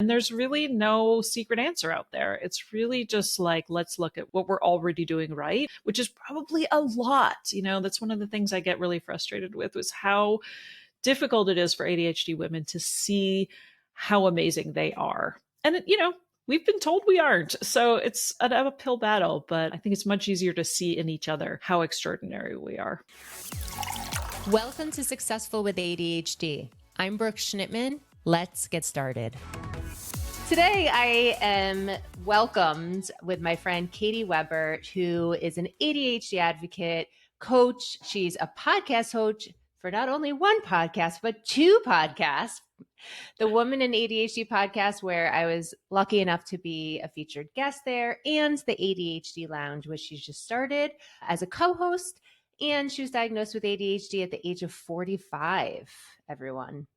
And there's really no secret answer out there. It's really just like, let's look at what we're already doing right, which is probably a lot. That's one of the things I get really frustrated with, was how difficult it is for ADHD women to see how amazing they are. And, we've been told we aren't. So it's an uphill battle, but I think it's much easier to see in each other how extraordinary we are. Welcome to Successful with ADHD. I'm Brooke Schnittman. Let's get started. Today, I am welcomed with my friend Katy Weber, who is an ADHD advocate, coach. She's a podcast host for not only one podcast, but two podcasts. The Woman in ADHD podcast, where I was lucky enough to be a featured guest there, and the ADHD Lounge, which she just started as a co-host. And she was diagnosed with ADHD at the age of 45, everyone.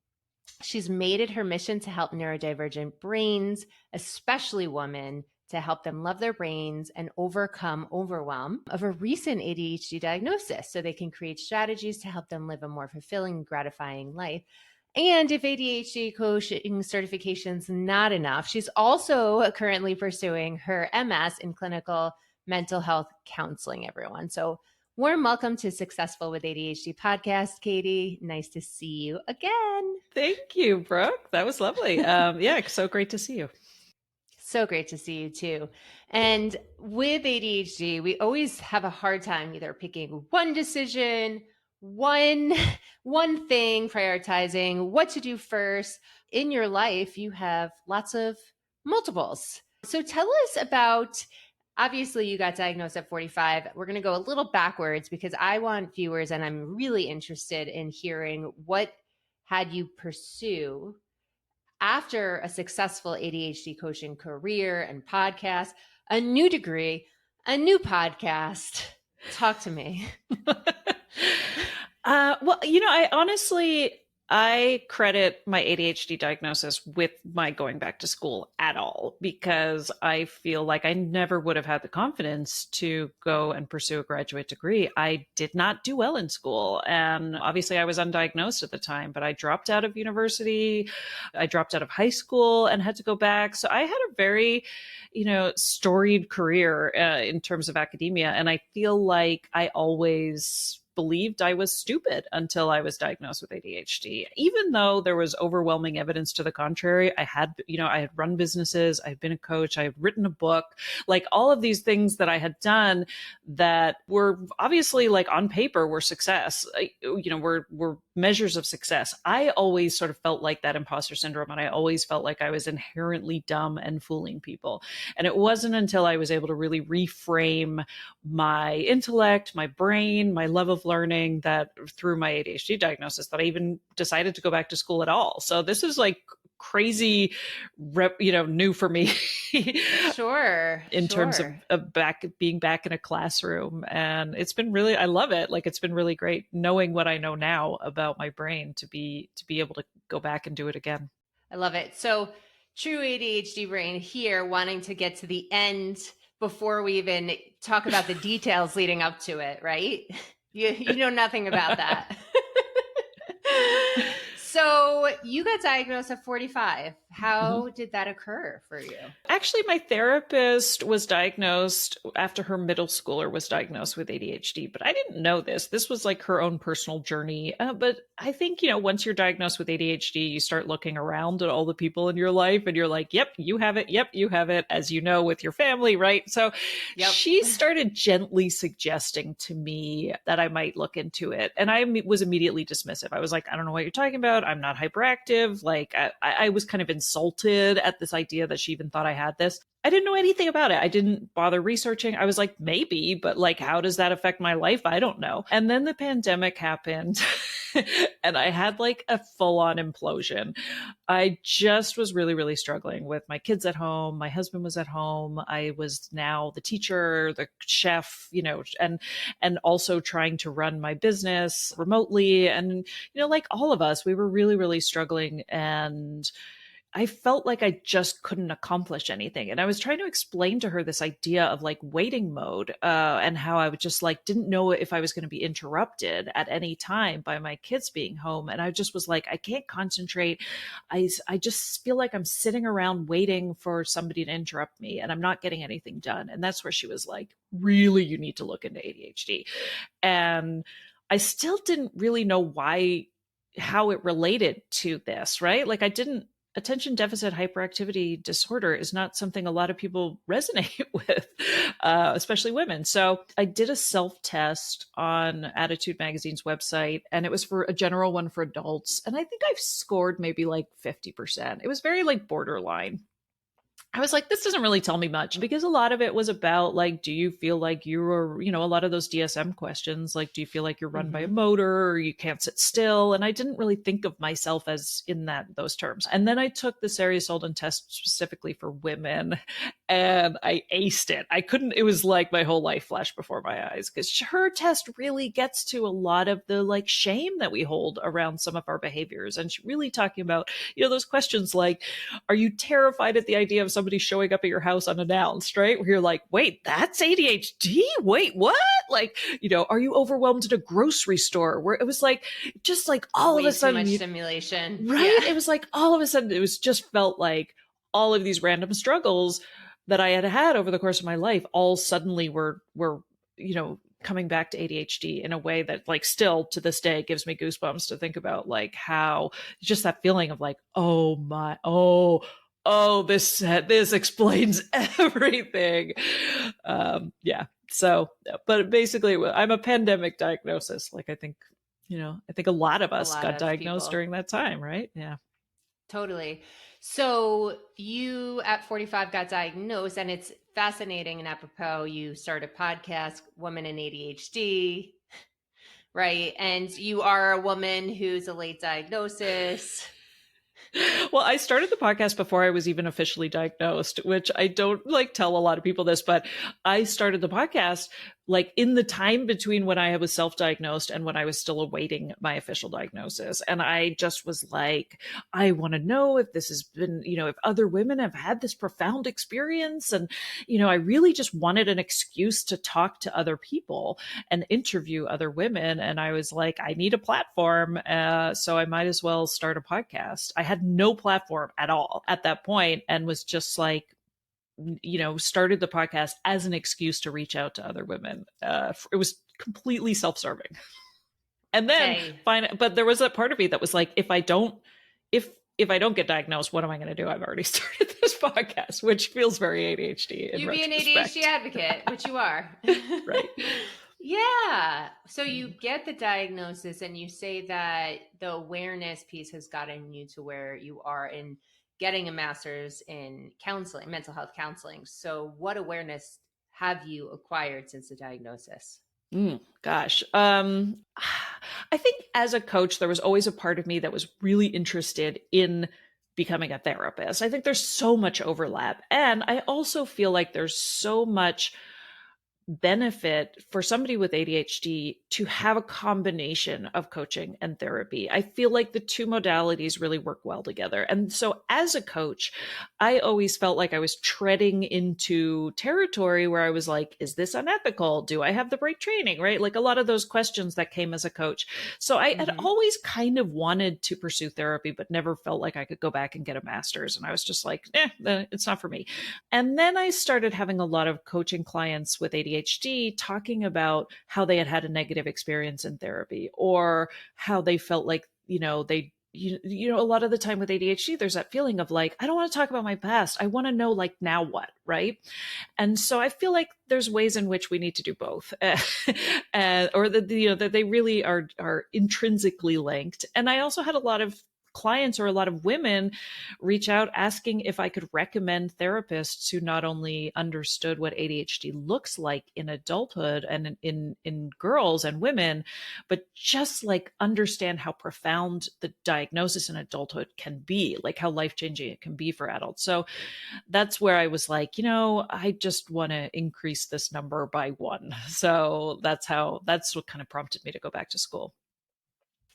She's made it her mission to help neurodivergent brains, especially women, to help them love their brains and overcome overwhelm of a recent ADHD diagnosis so they can create strategies to help them live a more fulfilling, gratifying life. And if ADHD coaching certification's not enough, she's also currently pursuing her MS in clinical mental health counseling, everyone. So warm welcome to Successful with ADHD podcast, Katy. Nice to see you again. Thank you, Brooke. That was lovely. Yeah, so great to see you. So great to see you too. And with ADHD, we always have a hard time either picking one decision, one thing, prioritizing what to do first. In your life, you have lots of multiples. So tell us about, obviously you got diagnosed at 45. We're going to go a little backwards because I want viewers, and I'm really interested in hearing what had you pursue after a successful ADHD coaching career and podcast, a new degree, a new podcast. Talk to me. Well, I credit my ADHD diagnosis with my going back to school at all, because I feel like I never would have had the confidence to go and pursue a graduate degree. I did not do well in school. And obviously I was undiagnosed at the time, but I dropped out of university. I dropped out of high school and had to go back. So I had a very, storied career in terms of academia. And I feel like I always believed I was stupid until I was diagnosed with ADHD. Even though there was overwhelming evidence to the contrary, I had run businesses, I had been a coach, I had written a book, like all of these things that I had done that were obviously like on paper were success, were measures of success. I always sort of felt like that imposter syndrome, and I always felt like I was inherently dumb and fooling people. And it wasn't until I was able to really reframe my intellect, my brain, my love of learning, that through my ADHD diagnosis, that I even decided to go back to school at all. So this is like crazy, new for me. Sure. In terms of being back in a classroom. And it's been really, I love it. Like, it's been really great knowing what I know now about my brain to be able to go back and do it again. I love it. So true ADHD brain here, wanting to get to the end before we even talk about the details leading up to it, right? You know nothing about that. So you got diagnosed at 45. How did that occur for you? Actually, my therapist was diagnosed after her middle schooler was diagnosed with ADHD, but I didn't know this. This was like her own personal journey. But I think, once you're diagnosed with ADHD, you start looking around at all the people in your life and you're like, yep, you have it. Yep, you have it, as you know, with your family, right? So She started gently suggesting to me that I might look into it. And I was immediately dismissive. I was like, I don't know what you're talking about. I'm not hyperactive. Like I was kind of insulted at this idea that she even thought I had this. I didn't know anything about it. I didn't bother researching. I was like, maybe, but like, how does that affect my life? I don't know. And then the pandemic happened and I had like a full-on implosion. I just was really, really struggling with my kids at home. My husband was at home. I was now the teacher, the chef, and also trying to run my business remotely. And, like all of us, we were really, really struggling. And I felt like I just couldn't accomplish anything. And I was trying to explain to her this idea of like waiting mode, and how I would just like didn't know if I was going to be interrupted at any time by my kids being home. And I just was like, I can't concentrate. I just feel like I'm sitting around waiting for somebody to interrupt me and I'm not getting anything done. And that's where she was like, really, you need to look into ADHD. And I still didn't really know how it related to this, right? Like attention deficit hyperactivity disorder is not something a lot of people resonate with, especially women. So I did a self-test on Attitude Magazine's website, and it was for a general one for adults. And I think I've scored maybe like 50%. It was very like borderline. I was like, this doesn't really tell me much, because a lot of it was about like, do you feel like you're, a lot of those DSM questions, like, do you feel like you're run by a motor or you can't sit still? And I didn't really think of myself as in those terms. And then I took the Sarah Sullivan test specifically for women, and I aced it. It was like my whole life flashed before my eyes, because her test really gets to a lot of the like shame that we hold around some of our behaviors. And she's really talking about, those questions like, are you terrified at the idea of somebody showing up at your house unannounced, right? Where you're like, wait, that's ADHD? Wait, what? Like, are you overwhelmed at a grocery store? Where it was like, just like all of a sudden. Too much stimulation. Right? Yeah. It was like all of a sudden, just felt like all of these random struggles that I had over the course of my life all suddenly were coming back to ADHD in a way that like still to this day gives me goosebumps to think about, like how just that feeling of like, this explains everything. Yeah. So, but basically I'm a pandemic diagnosis. Like I think a lot of us got diagnosed during that time, right? Yeah. Totally. So you at 45 got diagnosed, and it's fascinating and apropos. You started a podcast, Woman in ADHD, right? And you are a woman who's a late diagnosis. Well, I started the podcast before I was even officially diagnosed, which I don't like tell a lot of people this, but I started the podcast like in the time between when I was self-diagnosed and when I was still awaiting my official diagnosis. And I just was like, I want to know if this has been, if other women have had this profound experience. And, I really just wanted an excuse to talk to other people and interview other women. And I was like, I need a platform. So I might as well start a podcast. I had no platform at all at that point, and was just like, started the podcast as an excuse to reach out to other women. It was completely self-serving. And then but there was a part of me that was like, if I don't get diagnosed, what am I going to do? I've already started this podcast, which feels very ADHD. You be an ADHD advocate, which you are. Right. Yeah. So you get the diagnosis, and you say that the awareness piece has gotten you to where you are in getting a master's in counseling, mental health counseling. So what awareness have you acquired since the diagnosis? Gosh. I think as a coach, there was always a part of me that was really interested in becoming a therapist. I think there's so much overlap. And I also feel like there's so much benefit for somebody with ADHD to have a combination of coaching and therapy. I feel like the two modalities really work well together. And so as a coach, I always felt like I was treading into territory where I was like, is this unethical? Do I have the right training? Right? Like a lot of those questions that came as a coach. So I had always kind of wanted to pursue therapy, but never felt like I could go back and get a master's. And I was just like, it's not for me. And then I started having a lot of coaching clients with ADHD talking about how they had a negative experience in therapy, or how they felt like, a lot of the time with ADHD, there's that feeling of like, I don't want to talk about my past. I want to know like, now what? Right. And so I feel like there's ways in which we need to do both, or that they really are intrinsically linked. And I also had a lot of clients, or a lot of women, reach out asking if I could recommend therapists who not only understood what ADHD looks like in adulthood and in girls and women, but just like understand how profound the diagnosis in adulthood can be, like how life-changing it can be for adults. So that's where I was like, I just want to increase this number by 1. So that's what kind of prompted me to go back to school.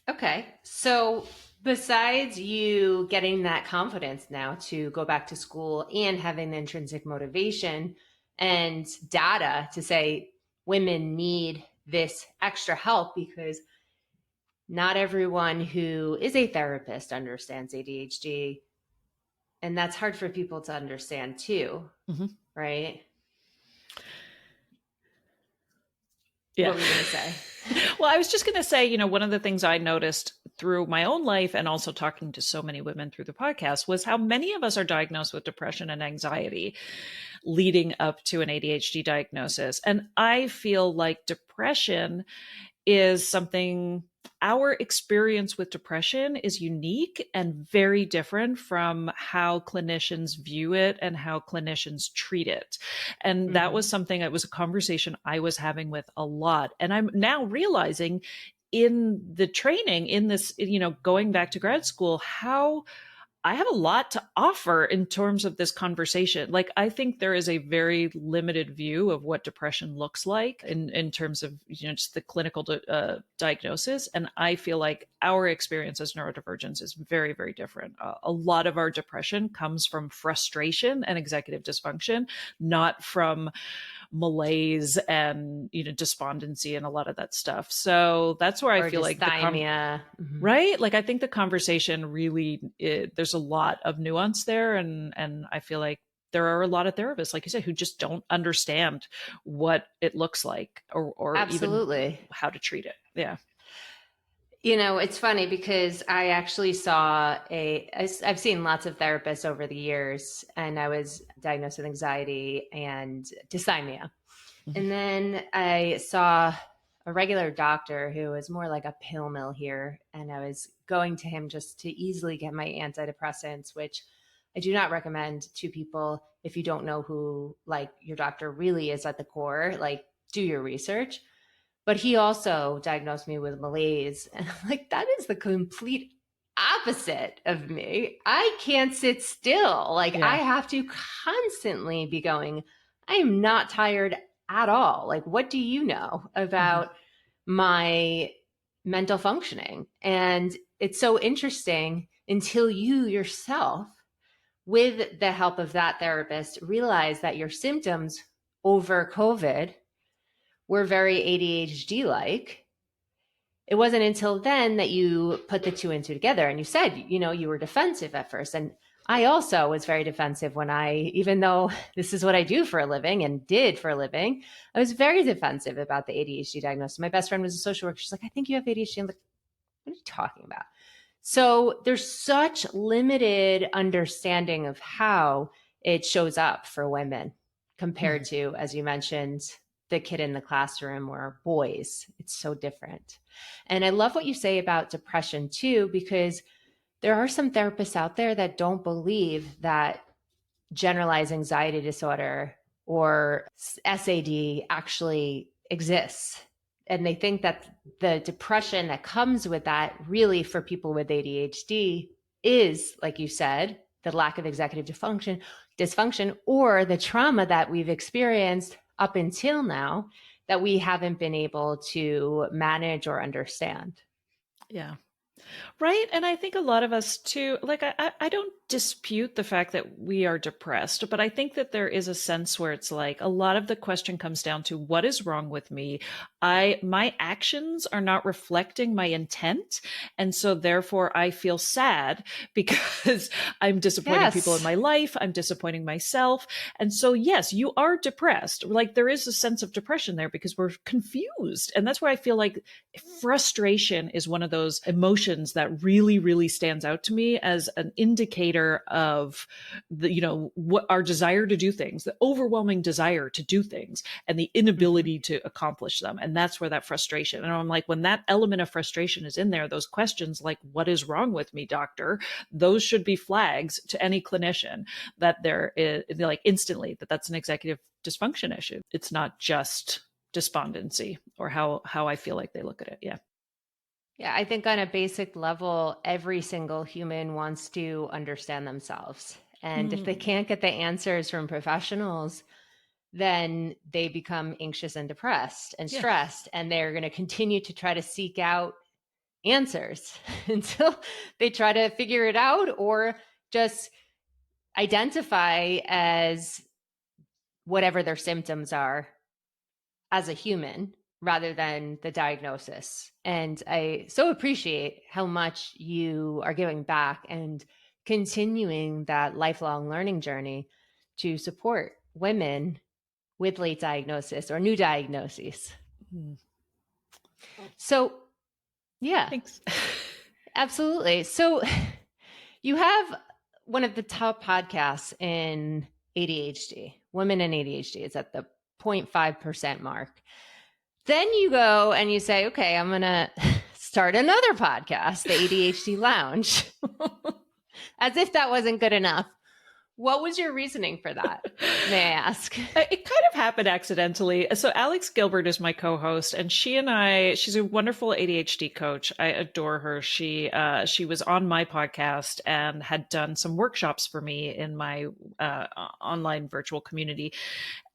Okay. So Besides you getting that confidence now to go back to school and having the intrinsic motivation and data to say women need this extra help, because not everyone who is a therapist understands ADHD. And that's hard for people to understand too, right? Yeah. What were you going to say? Well, I was just going to say, one of the things I noticed through my own life and also talking to so many women through the podcast was how many of us are diagnosed with depression and anxiety leading up to an ADHD diagnosis. And I feel like depression is something, our experience with depression is unique and very different from how clinicians view it and how clinicians treat it. And that was something, it was a conversation I was having with a lot. And I'm now realizing in the training, in this, going back to grad school, how I have a lot to offer in terms of this conversation. Like, I think there is a very limited view of what depression looks like in terms of, just the clinical diagnosis. And I feel like our experience as neurodivergents is very, very different. A lot of our depression comes from frustration and executive dysfunction, not from malaise and despondency and a lot of that stuff. So that's where I feel like right? Like, I think the conversation really, there's a lot of nuance there. And I feel like there are a lot of therapists, like you said, who just don't understand what it looks like or even how to treat it. Yeah. It's funny because I actually I've seen lots of therapists over the years, and I was diagnosed with anxiety and dysthymia. And then I saw a regular doctor who was more like a pill mill here. And I was going to him just to easily get my antidepressants, which I do not recommend to people if you don't know who like your doctor really is at the core. Like, do your research. But he also diagnosed me with malaise. And I'm like, that is the complete opposite of me. I can't sit still. Like, I have to constantly be going, I am not tired at all. Like, what do you know about my mental functioning? And it's so interesting until you yourself, with the help of that therapist, realize that your symptoms over COVID were very ADHD like. It wasn't until then that you put the two and two together, and you said, you were defensive at first. And I also was very defensive when even though this is what I do for a living and did for a living, I was very defensive about the ADHD diagnosis. My best friend was a social worker. She's like, I think you have ADHD. I'm like, what are you talking about? So there's such limited understanding of how it shows up for women compared to, as you mentioned, the kid in the classroom or boys. It's so different. And I love what you say about depression too, because there are some therapists out there that don't believe that generalized anxiety disorder or SAD actually exists. And they think that the depression that comes with that really for people with ADHD is, like you said, the lack of executive dysfunction or the trauma that we've experienced up until now that we haven't been able to manage or understand. Yeah. Right. And I think a lot of us too, like, I don't dispute the fact that we are depressed, but I think that there is a sense where it's like a lot of the question comes down to what is wrong with me? My actions are not reflecting my intent. And so therefore I feel sad because I'm disappointing people in my life. I'm disappointing myself. And so, yes, you are depressed. Like, there is a sense of depression there because we're confused. And that's where I feel like frustration is one of those emotions that really, really stands out to me as an indicator of the, what our desire to do things, the overwhelming desire to do things and the inability to accomplish them. And that's where that frustration. And I'm like, when that element of frustration is in there, those questions like, what is wrong with me, doctor? Those should be flags to any clinician that there is, like, instantly that's an executive dysfunction issue. It's not just despondency or how I feel like they look at it. Yeah. Yeah, I think on a basic level, every single human wants to understand themselves. And if they can't get the answers from professionals, then they become anxious and depressed and stressed. And they're going to continue to try to seek out answers until they try to figure it out or just identify as whatever their symptoms are as a human rather than the diagnosis. And I so appreciate how much you are giving back and continuing that lifelong learning journey to support women with late diagnosis or new diagnoses. So, yeah. Thanks. Absolutely. So, you have one of the top podcasts in ADHD, women in ADHD. It's at the 0.5% mark. Then you go and you say, okay, I'm going to start another podcast, the ADHD Lounge, as if that wasn't good enough. What was your reasoning for that? May I ask? It kind of happened accidentally. So Alex Gilbert is my co-host, and she's a wonderful ADHD coach. I adore her. She was on my podcast and had done some workshops for me in my online virtual community.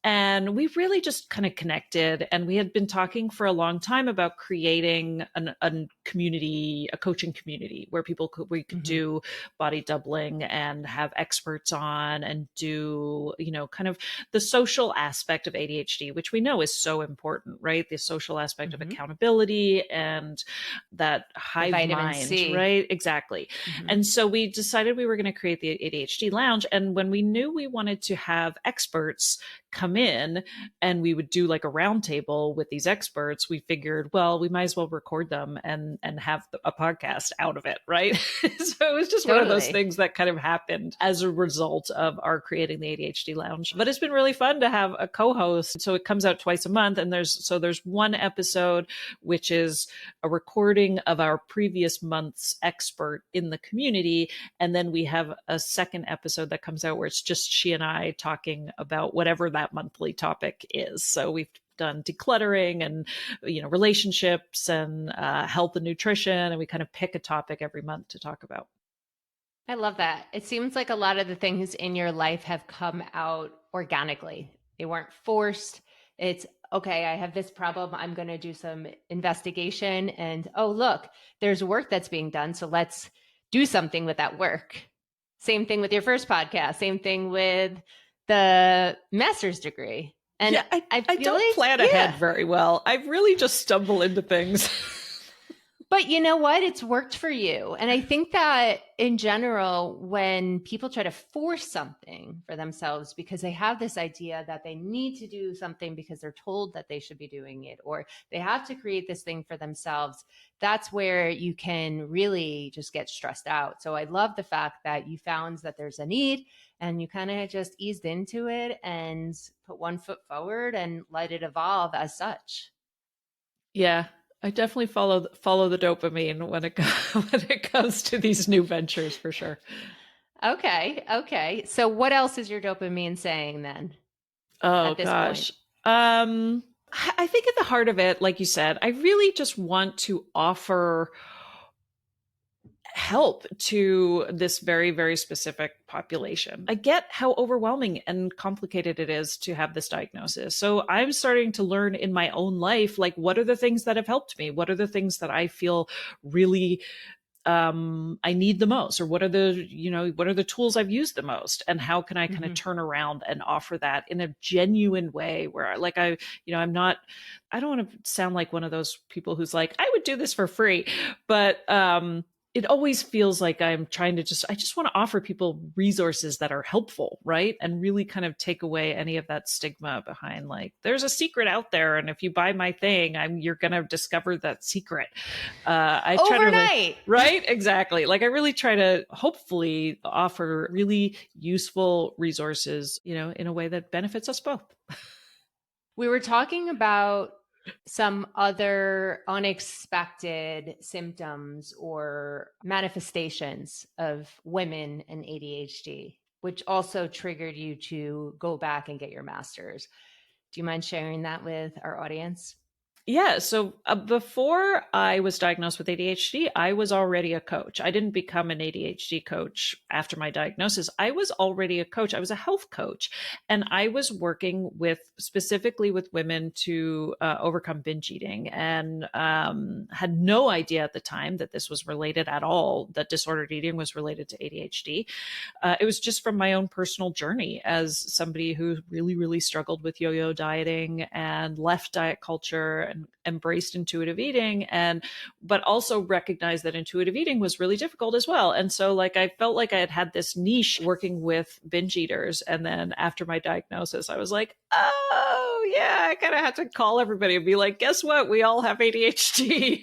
And we really just kind of connected, and we had been talking for a long time about creating a community, a coaching community where we could do body doubling and have experts on and do, kind of the social aspect of ADHD, which we know is so important, right? The social aspect of accountability and that hive mind, C. right? Exactly. And so we decided we were going to create the ADHD Lounge. And when we knew we wanted to have experts come in and we would do like a roundtable with these experts, we figured, well, we might as well record them and have a podcast out of it, right? So it was just one of those things that kind of happened as a result of our creating the ADHD Lounge. But it's been really fun to have a co-host. So it comes out twice a month, and there's one episode which is a recording of our previous month's expert in the community, and then we have a second episode that comes out where it's just she and I talking about whatever that monthly topic is. So we've done decluttering and relationships and health and nutrition, and we kind of pick a topic every month to talk about. I love that. It seems like a lot of the things in your life have come out organically. They weren't forced. It's okay, I have this problem. I'm going to do some investigation, and oh, look, there's work that's being done. So let's do something with that work. Same thing with your first podcast. Same thing with the master's degree. And yeah, I don't plan ahead very well. I really just stumble into things. But you know what? It's worked for you. And I think that in general, when people try to force something for themselves because they have this idea that they need to do something because they're told that they should be doing it, or they have to create this thing for themselves, that's where you can really just get stressed out. So I love the fact that you found that there's a need and you kind of just eased into it and put one foot forward and let it evolve as such. Yeah. I definitely follow the dopamine when it comes to these new ventures, for sure. Okay. So what else is your dopamine saying then? Oh gosh. I think at the heart of it, like you said, I really just want to offer help to this very, very specific population. I get how overwhelming and complicated it is to have this diagnosis. So I'm starting to learn in my own life, like, what are the things that have helped me? What are the things that I feel really I need the most, or what are the tools I've used the most, and how can I kind of turn around and offer that in a genuine way where I don't want to sound like one of those people who's like, I would do this for free, but it always feels like I'm trying to I just want to offer people resources that are helpful, right? And really kind of take away any of that stigma behind, like, there's a secret out there, and if you buy my thing, you're going to discover that secret. I try overnight. Right? Exactly. Like, I really try to hopefully offer really useful resources, in a way that benefits us both. We were talking about some other unexpected symptoms or manifestations of women and ADHD, which also triggered you to go back and get your master's. Do you mind sharing that with our audience? Yeah. So before I was diagnosed with ADHD, I was already a coach. I didn't become an ADHD coach after my diagnosis. I was already a coach. I was a health coach. And I was working specifically with women to overcome binge eating, and had no idea at the time that this was related at all, that disordered eating was related to ADHD. It was just from my own personal journey as somebody who really, really struggled with yo-yo dieting and left diet culture and embraced intuitive eating, but also recognized that intuitive eating was really difficult as well. And so like I felt like I had this niche working with binge eaters. And then after my diagnosis, I was like, oh yeah, I kind of had to call everybody and be like, guess what? We all have ADHD.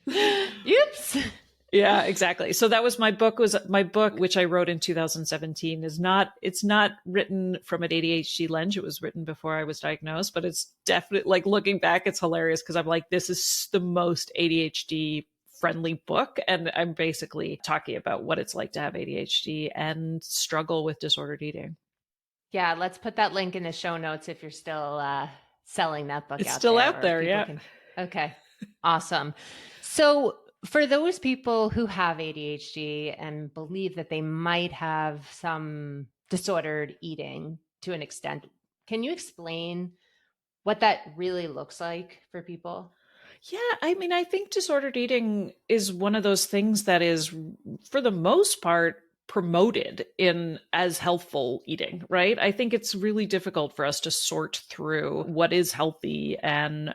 Oops. Yeah, exactly. So that was my book, which I wrote in 2017 it's not written from an ADHD lens. It was written before I was diagnosed, but it's definitely, like, looking back, it's hilarious because I'm like, this is the most ADHD friendly book. And I'm basically talking about what it's like to have ADHD and struggle with disordered eating. Yeah, let's put that link in the show notes if you're still selling that book It's out still there. out there, yeah. Okay, awesome. So for those people who have ADHD and believe that they might have some disordered eating to an extent, can you explain what that really looks like for people? Yeah, I mean, I think disordered eating is one of those things that is, for the most part, promoted in as healthful eating, right? I think it's really difficult for us to sort through what is healthy. And,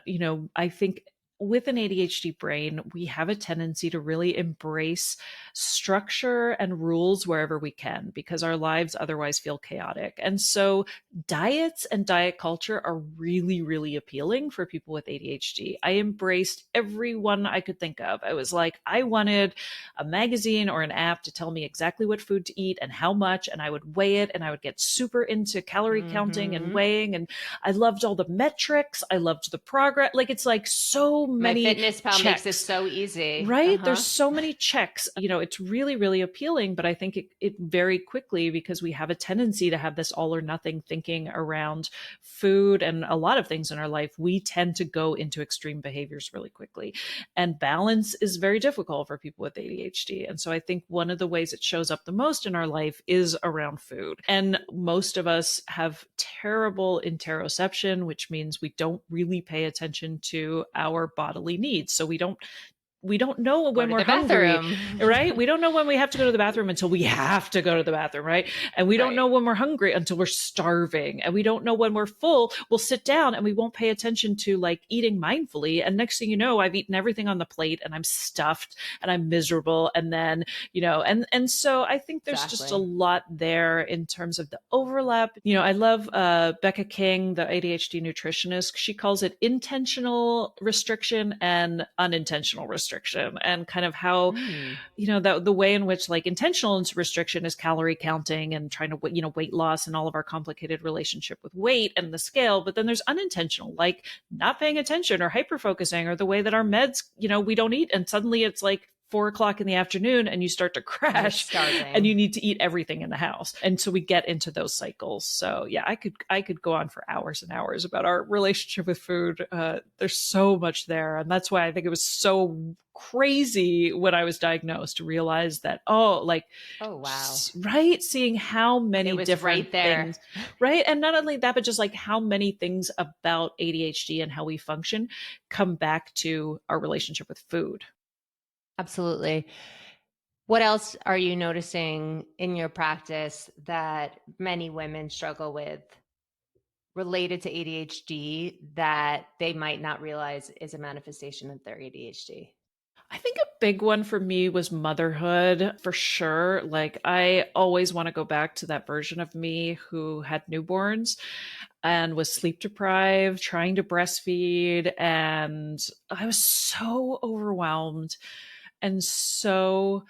I think with an ADHD brain, we have a tendency to really embrace structure and rules wherever we can because our lives otherwise feel chaotic. And so diets and diet culture are really, really appealing for people with ADHD. I embraced every one I could think of. I was like, I wanted a magazine or an app to tell me exactly what food to eat and how much, and I would weigh it, and I would get super into calorie counting and weighing, and I loved all the metrics. I loved the progress. Like, it's like so many MyFitnessPal makes it checks. so easy. Right? There's so many checks. It's really, really appealing, but I think it very quickly, because we have a tendency to have this all or nothing thinking around food and a lot of things in our life, we tend to go into extreme behaviors really quickly. And balance is very difficult for people with ADHD. And so I think one of the ways it shows up the most in our life is around food. And most of us have terrible interoception, which means we don't really pay attention to our bodily needs. So we don't know when we're hungry, right? We don't know when we have to go to the bathroom until we have to go to the bathroom, right? And we don't know when we're hungry until we're starving. And we don't know when we're full. We'll sit down and we won't pay attention to, like, eating mindfully. And next thing you know, I've eaten everything on the plate and I'm stuffed and I'm miserable. And then, and so I think there's just a lot there in terms of the overlap. I love Becca King, the ADHD nutritionist. She calls it intentional restriction and unintentional restriction. And kind of how, the way in which, like, intentional restriction is calorie counting and trying to, weight loss and all of our complicated relationship with weight and the scale. But then there's unintentional, like not paying attention or hyper-focusing, or the way that our meds, we don't eat. And suddenly it's like 4 o'clock in the afternoon and you start to crash and you need to eat everything in the house. And so we get into those cycles. So yeah, I could go on for hours and hours about our relationship with food. There's so much there. And that's why I think it was so crazy when I was diagnosed to realize that, oh wow. Right. Seeing how many different things, right. And not only that, but just like how many things about ADHD and how we function come back to our relationship with food. Absolutely. What else are you noticing in your practice that many women struggle with related to ADHD that they might not realize is a manifestation of their ADHD? I think a big one for me was motherhood, for sure. Like, I always want to go back to that version of me who had newborns and was sleep deprived, trying to breastfeed. And I was so overwhelmed and so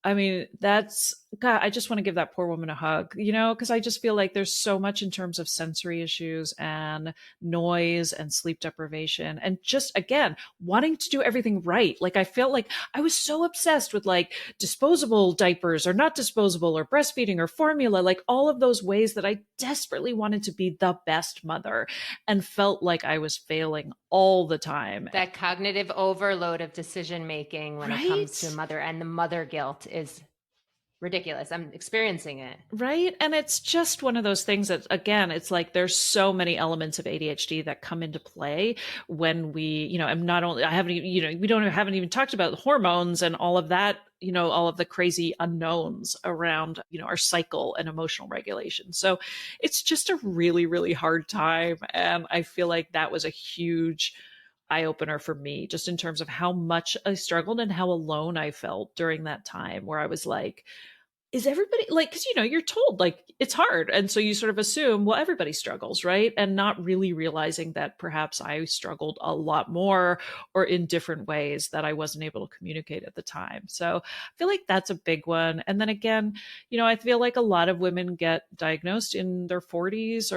I mean, God, I just want to give that poor woman a hug, because I just feel like there's so much in terms of sensory issues and noise and sleep deprivation and just, again, wanting to do everything right. Like, I felt like I was so obsessed with like disposable diapers or not disposable or breastfeeding or formula, like all of those ways that I desperately wanted to be the best mother and felt like I was failing all the time. That cognitive overload of decision making when it comes to Right? mother, and the mother guilt is ridiculous. I'm experiencing it. Right. And it's just one of those things that, again, it's like there's so many elements of ADHD that come into play when I'm not only, I haven't even, haven't even talked about the hormones and all of that, all of the crazy unknowns around, our cycle and emotional regulation. So it's just a really, really hard time. And I feel like that was a huge eye opener for me, just in terms of how much I struggled and how alone I felt during that time where I was like, is everybody like, because you're told like it's hard, and so you sort of assume, well, everybody struggles, right? And not really realizing that perhaps I struggled a lot more or in different ways that I wasn't able to communicate at the time. So I feel like that's a big one. And then again, I feel like a lot of women get diagnosed in their 40s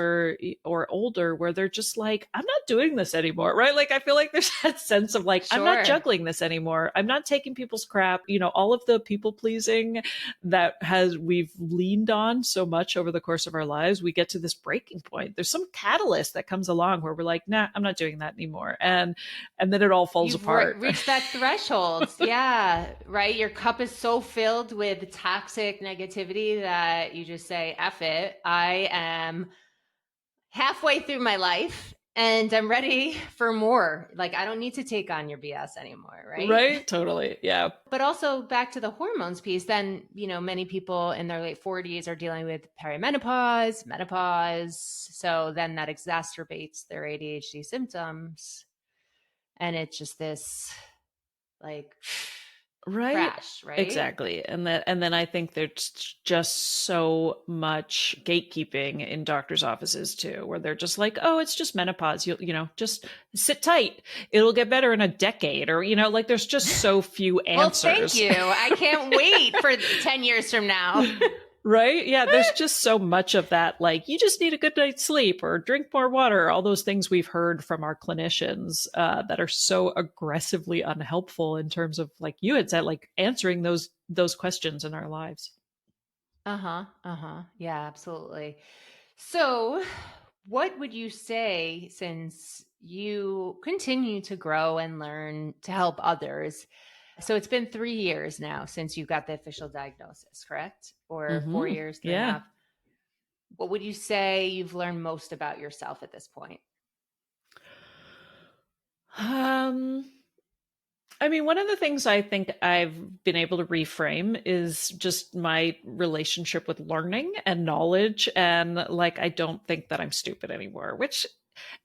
or older, where they're just like, I'm not doing this anymore, right? Like, I feel like there's that sense of like, I'm not juggling this anymore, I'm not taking people's crap, all of the people pleasing that we've leaned on so much over the course of our lives. We get to this breaking point. There's some catalyst that comes along where we're like, nah, I'm not doing that anymore. And then it all falls apart. Reach that threshold. Yeah. Right. Your cup is so filled with toxic negativity that you just say, F it. I am halfway through my life and I'm ready for more. Like, I don't need to take on your BS anymore. Right. Right. Totally. Yeah. But also back to the hormones piece, then, many people in their late 40s are dealing with perimenopause, menopause. So then that exacerbates their ADHD symptoms. And it's just this like crash, right? Exactly. And then I think there's just so much gatekeeping in doctors' offices too, where they're just like, oh, it's just menopause. Just sit tight. It'll get better in a decade, or, like there's just so few answers. Well, thank you. I can't wait for 10 years from now. Right? Yeah. There's just so much of that. Like, you just need a good night's sleep or drink more water. All those things we've heard from our clinicians that are so aggressively unhelpful in terms of, like you had said, like answering those questions in our lives. Yeah, absolutely. So what would you say, since you continue to grow and learn to help others? So it's been 3 years now since you got the official diagnosis, correct? Or 4 years, 3.5. What would you say you've learned most about yourself at this point? I mean, one of the things I think I've been able to reframe is just my relationship with learning and knowledge. And like, I don't think that I'm stupid anymore, which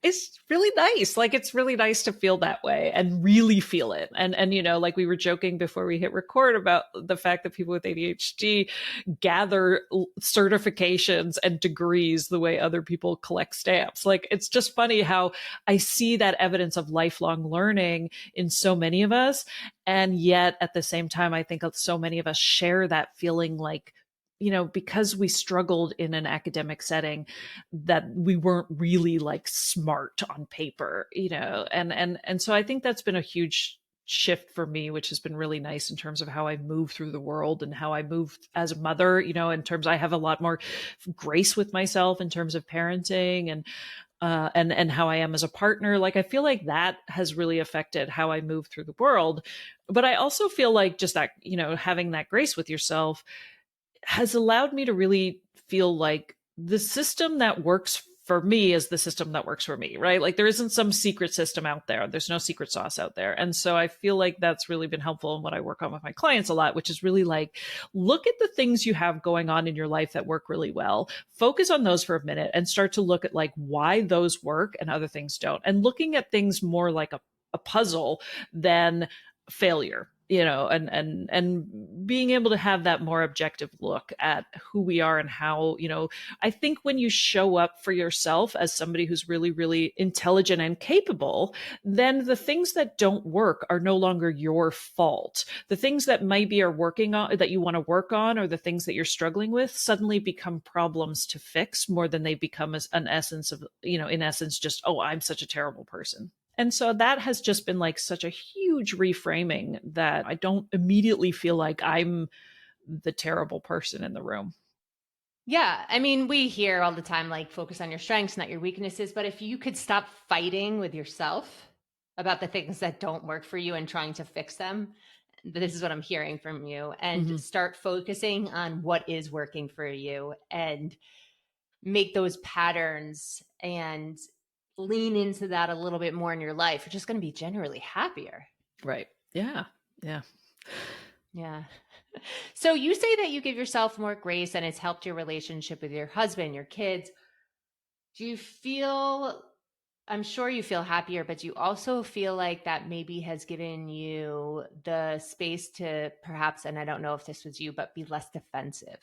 is really nice. Like, it's really nice to feel that way and really feel it. And like we were joking before we hit record about the fact that people with ADHD gather certifications and degrees the way other people collect stamps. Like, it's just funny how I see that evidence of lifelong learning in so many of us. And yet at the same time, I think so many of us share that feeling like, because we struggled in an academic setting, that we weren't really like smart on paper, and so I think that's been a huge shift for me, which has been really nice in terms of how I move through the world and how I move as a mother, in terms, I have a lot more grace with myself in terms of parenting and how I am as a partner. Like, I feel like that has really affected how I move through the world. But I also feel like just that, having that grace with yourself has allowed me to really feel like the system that works for me is the system that works for me, right? Like, there isn't some secret system out there. There's no secret sauce out there. And so I feel like that's really been helpful in what I work on with my clients a lot, which is really like, look at the things you have going on in your life that work really well. Focus on those for a minute and start to look at like why those work and other things don't. And looking at things more like a puzzle than failure. and being able to have that more objective look at who we are and how, I think when you show up for yourself as somebody who's really, really intelligent and capable, then the things that don't work are no longer your fault. The things that maybe are working on, that you want to work on, or the things that you're struggling with suddenly become problems to fix more than they become as an essence of, in essence, just, oh, I'm such a terrible person. And so that has just been like such a huge reframing that I don't immediately feel like I'm the terrible person in the room. Yeah. I mean, we hear all the time, like, focus on your strengths, not your weaknesses. But if you could stop fighting with yourself about the things that don't work for you and trying to fix them, this is what I'm hearing from you, and start focusing on what is working for you and make those patterns and lean into that a little bit more in your life, you're just going to be generally happier. Right. Yeah. Yeah. Yeah. So you say that you give yourself more grace and it's helped your relationship with your husband, your kids. Do you feel, I'm sure you feel happier, but do you also feel like that maybe has given you the space to perhaps, and I don't know if this was you, but be less defensive?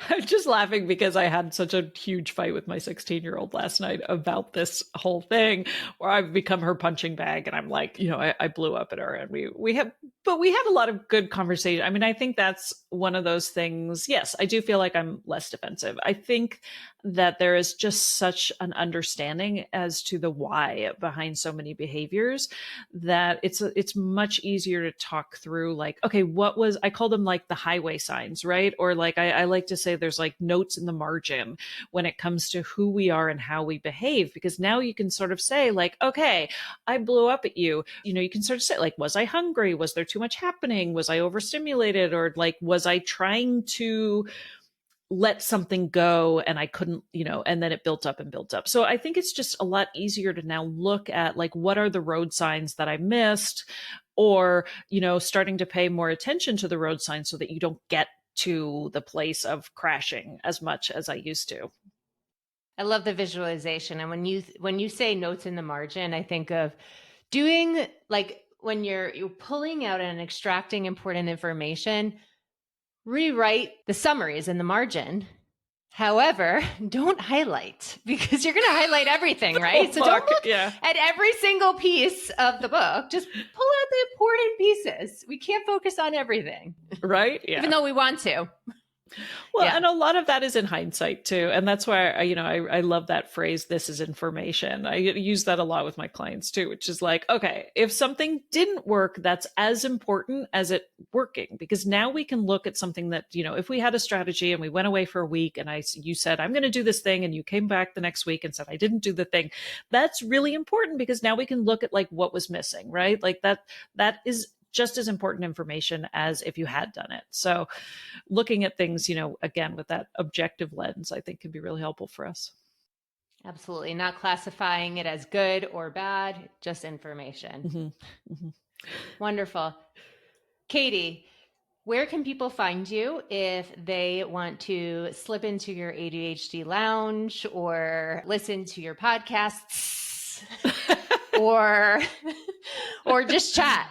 I'm just laughing because I had such a huge fight with my 16-year-old last night about this whole thing where I've become her punching bag. And I'm like, I blew up at her, and we had a lot of good conversation. I mean, I think that's one of those things. Yes, I do feel like I'm less defensive. I think that there is just such an understanding as to the why behind so many behaviors that it's much easier to talk through, like, okay, I call them like the highway signs, right? Or like, I like to say there's like notes in the margin when it comes to who we are and how we behave, because now you can sort of say like, okay, I blew up at you. You can sort of say like, was I hungry? Was there too much happening? Was I overstimulated? Or like, was I trying to let something go and I couldn't, and then it built up and built up. So I think it's just a lot easier to now look at like, what are the road signs that I missed, or, starting to pay more attention to the road signs so that you don't get to the place of crashing as much as I used to. I love the visualization. And when you say notes in the margin, I think of doing like when you're pulling out and extracting important information, rewrite the summaries in the margin. However, don't highlight, because you're going to highlight everything, right? So don't look at every single piece of the book. Just pull out the important pieces. We can't focus on everything. Right? Yeah. Even though we want to. Well, and a lot of that is in hindsight too. And that's why, I love that phrase, this is information. I use that a lot with my clients too, which is like, okay, if something didn't work, that's as important as it working, because now we can look at something that, if we had a strategy and we went away for a week and you said, I'm going to do this thing, and you came back the next week and said, I didn't do the thing. That's really important, because now we can look at like what was missing, right? Like that is just as important information as if you had done it. So looking at things, again, with that objective lens, I think can be really helpful for us. Absolutely. Not classifying it as good or bad, just information. Mm-hmm. Mm-hmm. Wonderful. Katy, where can people find you if they want to slip into your ADHD lounge or listen to your podcasts? or just chat?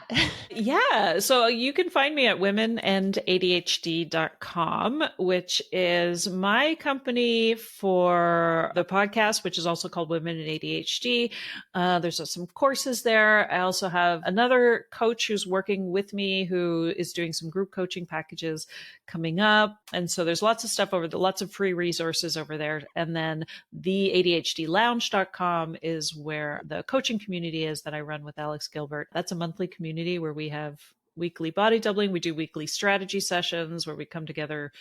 Yeah. So you can find me at womenandadhd.com, which is my company for the podcast, which is also called Women and ADHD. There's some courses there. I also have another coach who's working with me who is doing some group coaching packages coming up. And so there's lots of stuff over there, lots of free resources over there. And then the ADHDlounge.com is where the coaching community is that I run with Alex Gilbert. That's a monthly community where we have weekly body doubling. We do weekly strategy sessions where we come together,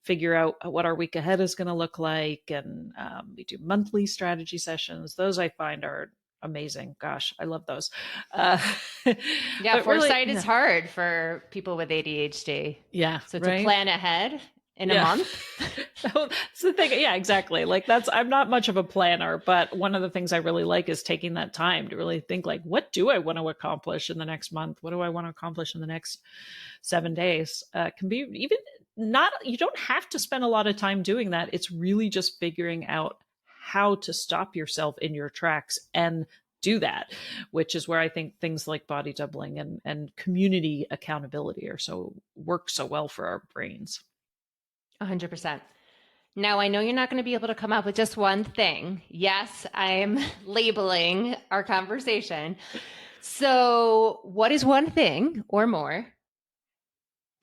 figure out what our week ahead is going to look like. And we do monthly strategy sessions. Those I find are amazing. Gosh, I love those. Yeah, foresight is hard for people with ADHD. Yeah. So to plan ahead in a month. That's the thing. Yeah, exactly. Like I'm not much of a planner, but one of the things I really like is taking that time to really think like, what do I want to accomplish in the next month? What do I want to accomplish in the next 7 days? Can be even not, you don't have to spend a lot of time doing that. It's really just figuring out how to stop yourself in your tracks and do that, which is where I think things like body doubling and community accountability work so well for our brains. 100%. Now, I know you're not going to be able to come up with just one thing. Yes, I'm labeling our conversation. So what is one thing or more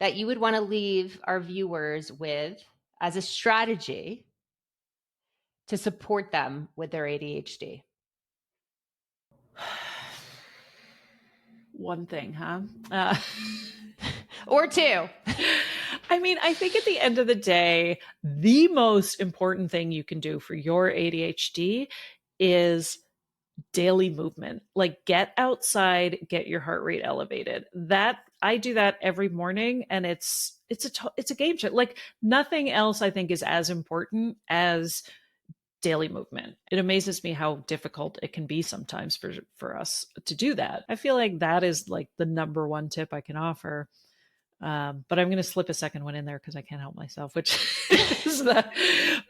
that you would want to leave our viewers with as a strategy to support them with their ADHD? One thing, huh? Or two. I mean, I think at the end of the day, the most important thing you can do for your ADHD is daily movement. Like, get outside, get your heart rate elevated. That I do that every morning, and it's a game changer. Like, nothing else I think is as important as daily movement. It amazes me how difficult it can be sometimes for us to do that. I feel like that is like the number one tip I can offer. But I'm going to slip a second one in there because I can't help myself, which is that.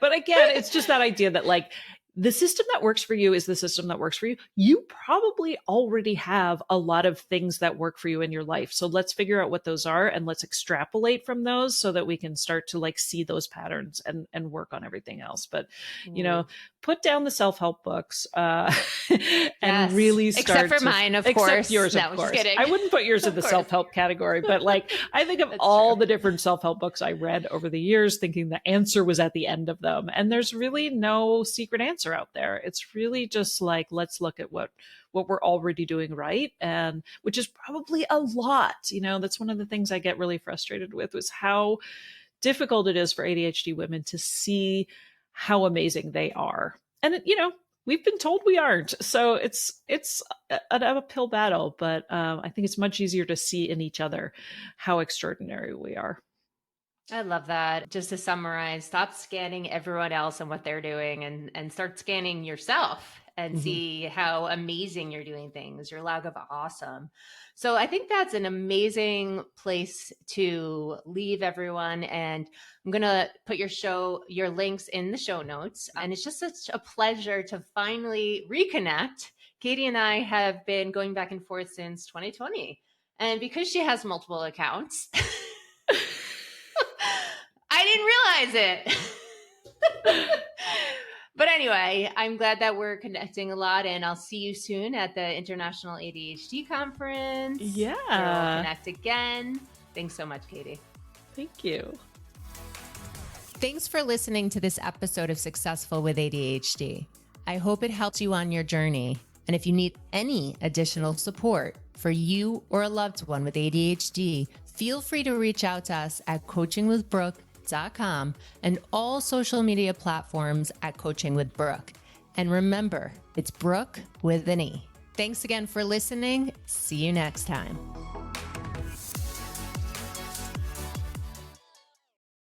But again, it's just that idea that like the system that works for you is the system that works for you. You probably already have a lot of things that work for you in your life. So let's figure out what those are and let's extrapolate from those so that we can start to like see those patterns and work on everything else. But, you know, put down the self-help books and really start. Except for mine, of course. Except yours, of course. I wouldn't put yours in the self-help category, but like I think of all the different self-help books I read over the years thinking the answer was at the end of them. And there's really no secret answer out there. It's really just like, let's look at what we're already doing right. And which is probably a lot, you know, that's one of the things I get really frustrated with was how difficult it is for ADHD women to see how amazing they are. And, you know, we've been told we aren't. So it's an uphill battle, but I think it's much easier to see in each other how extraordinary we are. I love that. Just to summarize, stop scanning everyone else and what they're doing and start scanning yourself and see how amazing you're doing things. Your log of awesome. So I think that's an amazing place to leave everyone. And I'm going to put your links in the show notes. And it's just such a pleasure to finally reconnect. Katy and I have been going back and forth since 2020. And because she has multiple accounts, I didn't realize it. But anyway, I'm glad that we're connecting a lot, and I'll see you soon at the International ADHD Conference. Yeah. We'll connect again. Thanks so much, Katy. Thank you. Thanks for listening to this episode of Successful with ADHD. I hope it helps you on your journey. And if you need any additional support for you or a loved one with ADHD, feel free to reach out to us at coachingwithbrooke.com and all social media platforms at Coaching with Brooke. And remember, it's Brooke with an E. Thanks again for listening. See you next time.